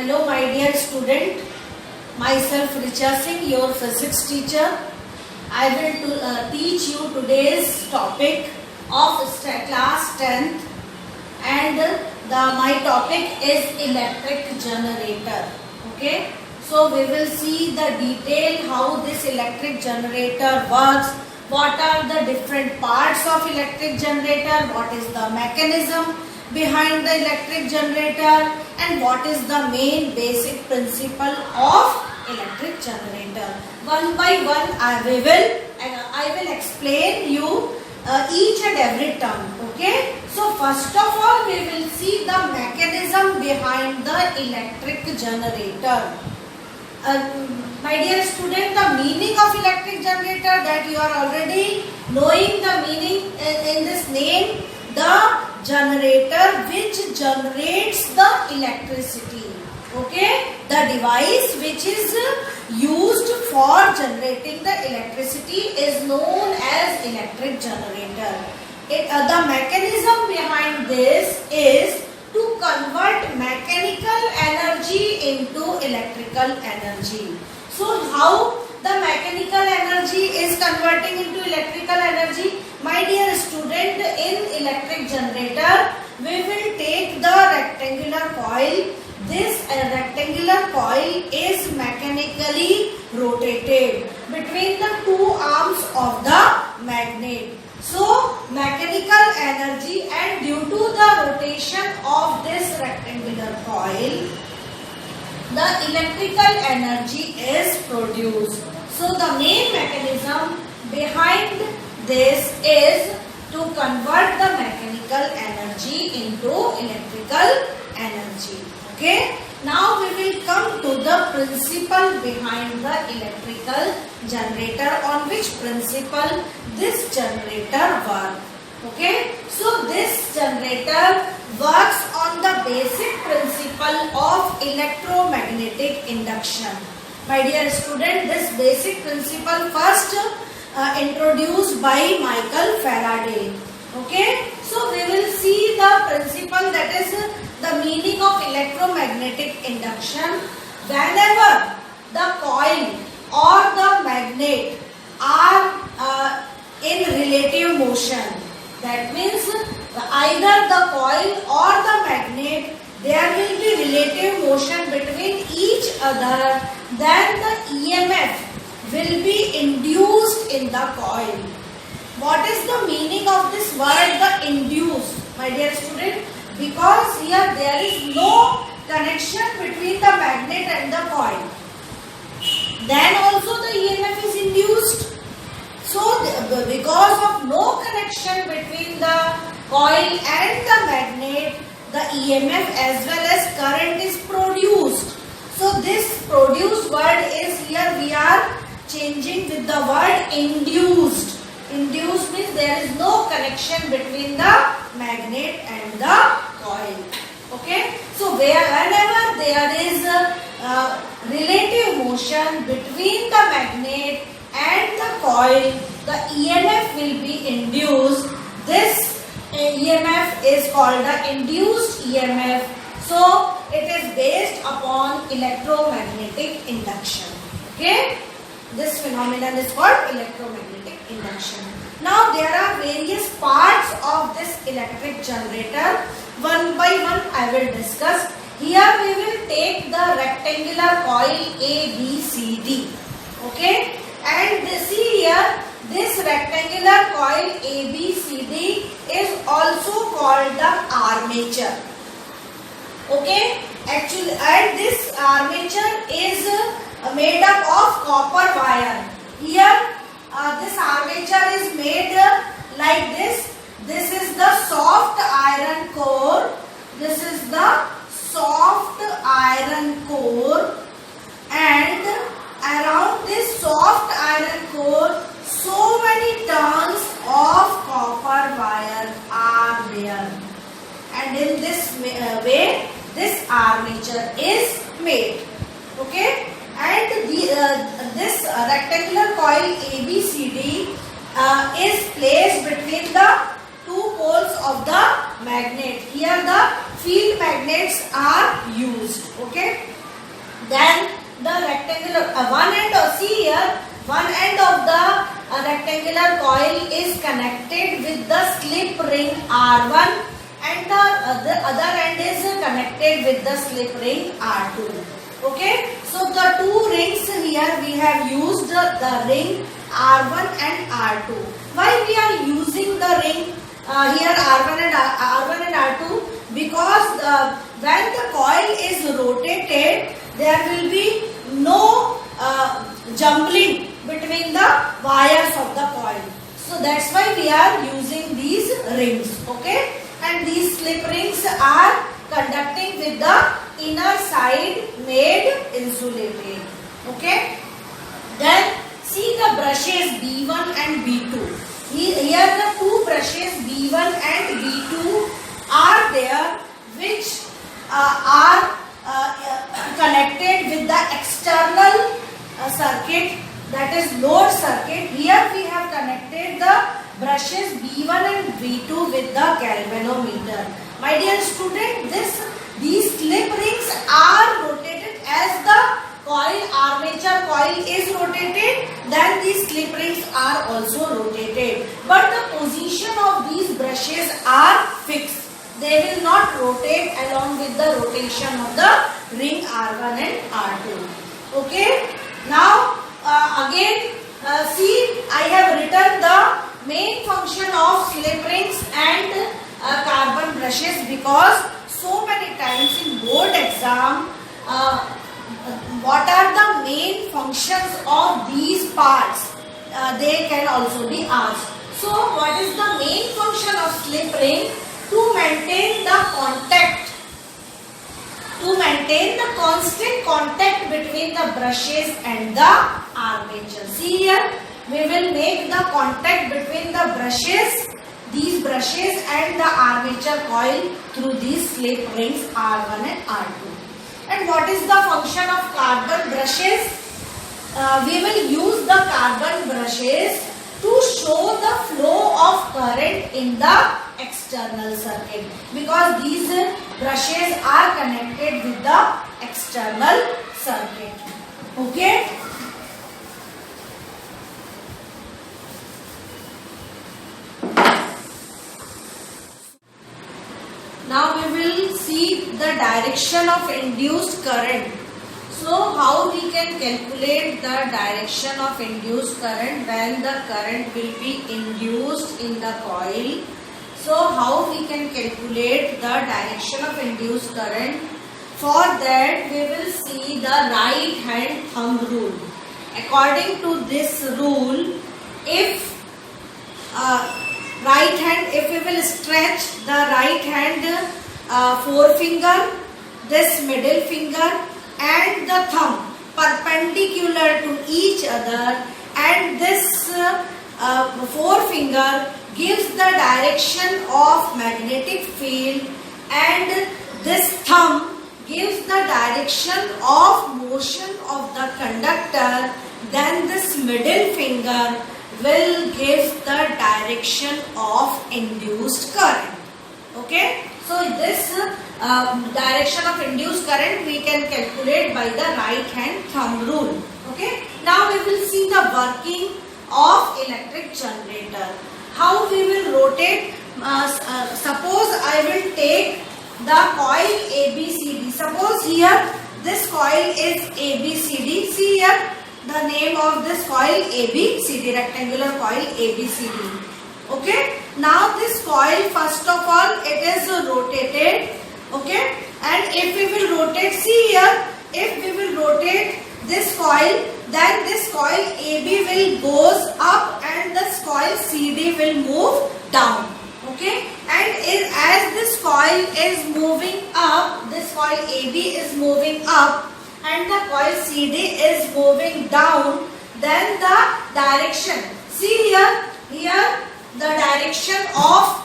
Hello my dear student, myself Richa Singh, your physics teacher. I will teach you today's topic of class 10th and my topic is electric generator. Okay, so we will see the detail how this electric generator works, what are the different parts of electric generator, what is the mechanism behind the electric generator and what is the main basic principle of electric generator. One by one I will explain you each and every term. Okay, so first of all we will see the mechanism behind the electric generator. My dear student, the meaning of electric generator that you are already knowing the meaning in this name, the generator which generates the electricity. Okay, the device which is used for generating the electricity is known as electric generator. The mechanism behind this is to convert mechanical energy into electrical energy. So how the mechanical energy is converting into electrical energy? My dear student, in electric generator we will take the rectangular coil. This rectangular coil is mechanically rotated between the two arms of the magnet. So mechanical energy, and due to the rotation of this rectangular coil, the electrical energy is produced. So the main mechanism behind this is to convert the mechanical energy into electrical energy. Okay, now we will come to the principle behind the electrical generator, on which principle this generator works. Okay, so this generator works on the basic principle of electromagnetic induction. My dear student, this basic principle first introduced by Michael Faraday. Okay, so we will see the principle, that is the meaning of electromagnetic induction. Whenever the coil or the magnet are in relative motion, that means either the coil or the magnet, there will be relative motion between each other, then the EMF will be induced in the coil. What is the meaning of this word, the induced, my dear student? Because here there is no connection between the magnet and the coil. Then also the EMF is induced. So because of no connection between the coil and the magnet, the EMF as well as current is produced. So this produced word is here we are changing with the word induced. Induced means there is no connection between the magnet and the coil. Okay, so whenever there is a relative motion between the magnet and the coil, the EMF will be induced. This EMF is called the induced EMF. So it is based upon electromagnetic induction. Okay, this phenomenon is called electromagnetic induction. Now there are various parts of this electric generator. One by one I will discuss. Here we will take the rectangular coil ABCD. Okay, and see here, this rectangular coil ABCD is also called the armature. Okay, actually, and this armature is made up of copper wire. Here this armature is made like this. This is the soft iron core. This is the soft iron core, and around this soft iron core so many turns of copper wire are there, and in this way this armature is made. Okay, and this rectangular coil ABCD is placed between the two poles of the magnet. Here the field magnets are used. Okay, Then the rectangular one end of, see here, one end of the rectangular coil is connected with the slip ring R1 and the other end is connected with the slip ring R2. Okay, so the two rings here we have used the ring R1 and R2. Why we are using the ring here R1 and R2? Because when the coil is rotated, there will be no jumbling between the wires of the coil. So that's why we are using these rings. Okay, and these slip rings are conducting with the inner side made insulated. Okay, then see the brushes B1 and B2. Here the two brushes B1 and B2 are there, which are connected with the external circuit, that is load circuit. Here we have connected the brushes B1 and B2 with the galvanometer. My dear student, these slip rings are rotated as the armature coil is rotated, then these slip rings are also rotated. But the position of these brushes are fixed. They will not rotate along with the rotation of the ring R1 and R2. Okay. Now again see, I have written the main function of slip rings and carbon brushes, because so many times in board exam what are the main functions of these parts, they can also be asked. So what is the main function of slip ring? To maintain the contact, to maintain the constant contact between the brushes and the armature. See here, we will make the contact between the brushes, these brushes and the armature coil through these slip rings R1 and R2. And what is the function of carbon brushes? We will use the carbon brushes to show the flow of current in the external circuit, because these brushes are connected with the external circuit. Okay. Now we will see the direction of induced current. So how we can calculate the direction of induced current when the current will be induced in the coil. So how we can calculate the direction of induced current? For that we will see the right hand thumb rule. According to this rule, if if we will stretch the right hand forefinger, this middle finger and the thumb perpendicular to each other, and this forefinger gives the direction of magnetic field and this thumb gives the direction of motion of the conductor, then this middle finger will give the direction of induced current. Okay, so this direction of induced current we can calculate by the right hand thumb rule. Okay, now we will see the working of electric generator. How we will rotate? Suppose I will take the coil ABCD. Suppose here this coil is ABCD. See here the name of this coil ABCD, rectangular coil ABCD. Okay. Now this coil, first of all, it is rotated. Okay. And if we will rotate, see here, if we will rotate this coil, then this coil AB will goes up and this coil CD will move down. Okay. And as this coil is moving up, this coil AB is moving up and the coil CD is moving down, then the direction, see here the direction of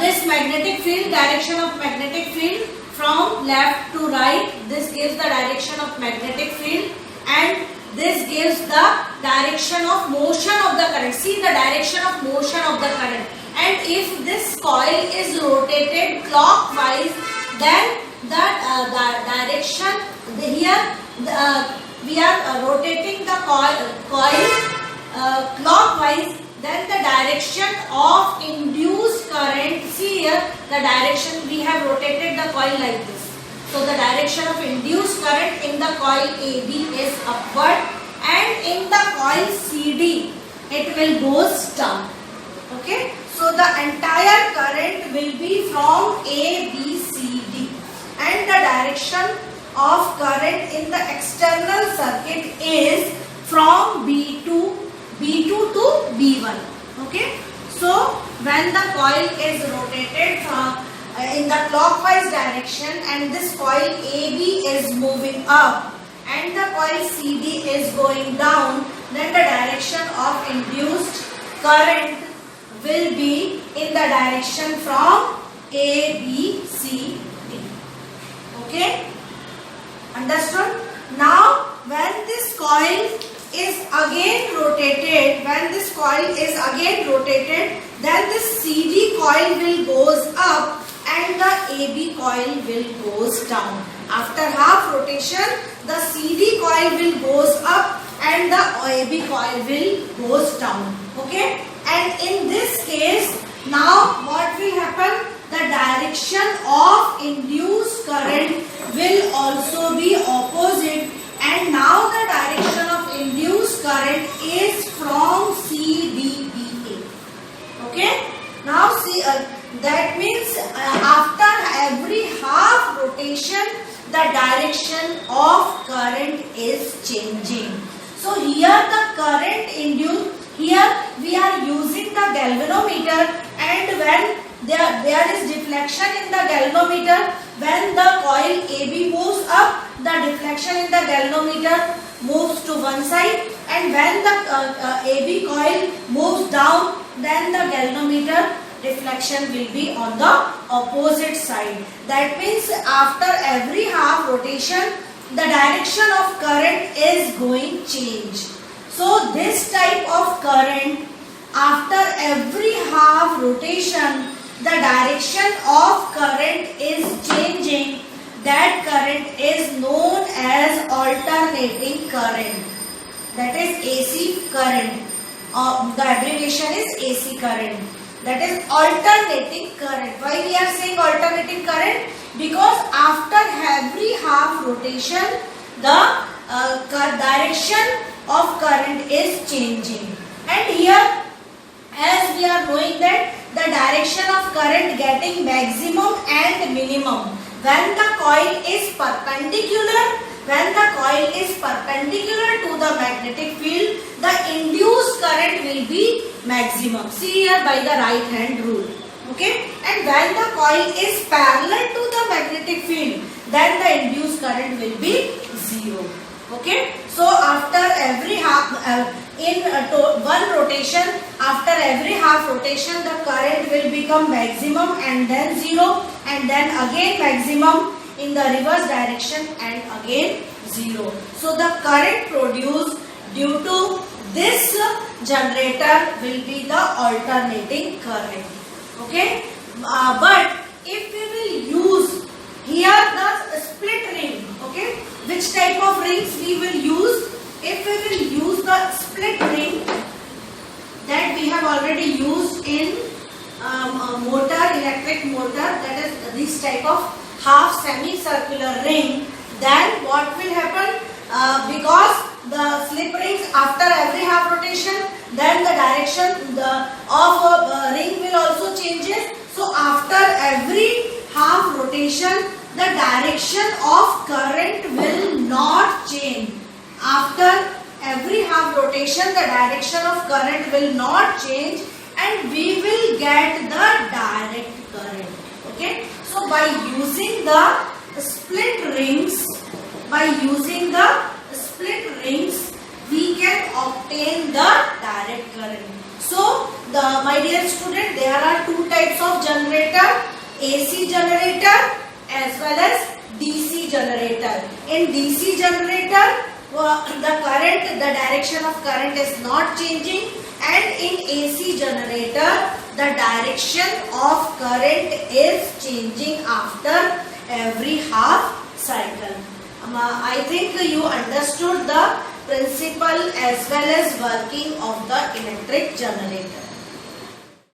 this magnetic field, direction of magnetic field from left to right, this gives the direction of magnetic field and this gives the direction of motion of the current. See the direction of motion of the current, and if this coil is rotated clockwise, then that direction here we are rotating the coil clockwise, then the direction of induced current, see here the direction, we have rotated the coil like this. So the direction of induced current in the coil AB is upward, and in the coil CD it will goes down. Okay, so the entire current will be from A, B, C, D, and the direction of current in the external circuit is from B2 to B1. Okay, so when the coil is rotated from in the clockwise direction and this coil AB is moving up and the coil CD is going down, then the direction of induced current will be in the direction from A, B, C, D. Okay, understood? Now when this coil is again rotated, then this CD coil will goes up and the AB coil will goes down. After half rotation, the CD coil will goes up and the AB coil will goes down. Okay, and in this case, now what will happen? The direction of induced current will also be opposite, and now the direction of induced current is from CDBA. Okay, now see that means after every half rotation the direction of current is changing. So here the current induced, here we are using the galvanometer, and when there is deflection in the galvanometer, when the coil AB moves up, the deflection in the galvanometer moves to one side, and when the AB coil moves down, then the galvanometer deflection will be on the opposite side. That means after every half rotation, the direction of current is going change. So this type of current, after every half rotation, the direction of current is changing. That current is known as alternating current. That is AC current. The abbreviation is AC current. That is alternating current. Why we are saying alternating current? Because after every half rotation, the direction of current is changing. And here, as we are knowing that the direction of current getting maximum and minimum when the coil is perpendicular. When the coil is perpendicular to the magnetic field, the induced current will be maximum. See here by the right hand rule. Okay, and when the coil is parallel to the magnetic field, then the induced current will be zero. Okay, so after every half one rotation, after every half rotation, the current will become maximum and then zero, and then again maximum in the reverse direction and again zero. So the current produced due to this generator will be the alternating current. Okay, but if we will use here the split ring, okay, which type of rings we will use? If we will use the split ring that we have already used in electric motor, that is this type of half semicircular ring, then what will happen? Because the slip rings after every half rotation, then the direction of a ring will also changes. So after every half rotation, the direction of current will not change. After every half rotation, the direction of current will not change, and we will get the direct current. Okay, so by using the split rings, we can obtain the direct current. So my dear student, there are two types of generator: AC generator as well as DC generator. In DC generator, the direction of current is not changing, and in AC generator, the direction of current is changing after every half cycle. I think you understood the principle as well as working of the electric generator.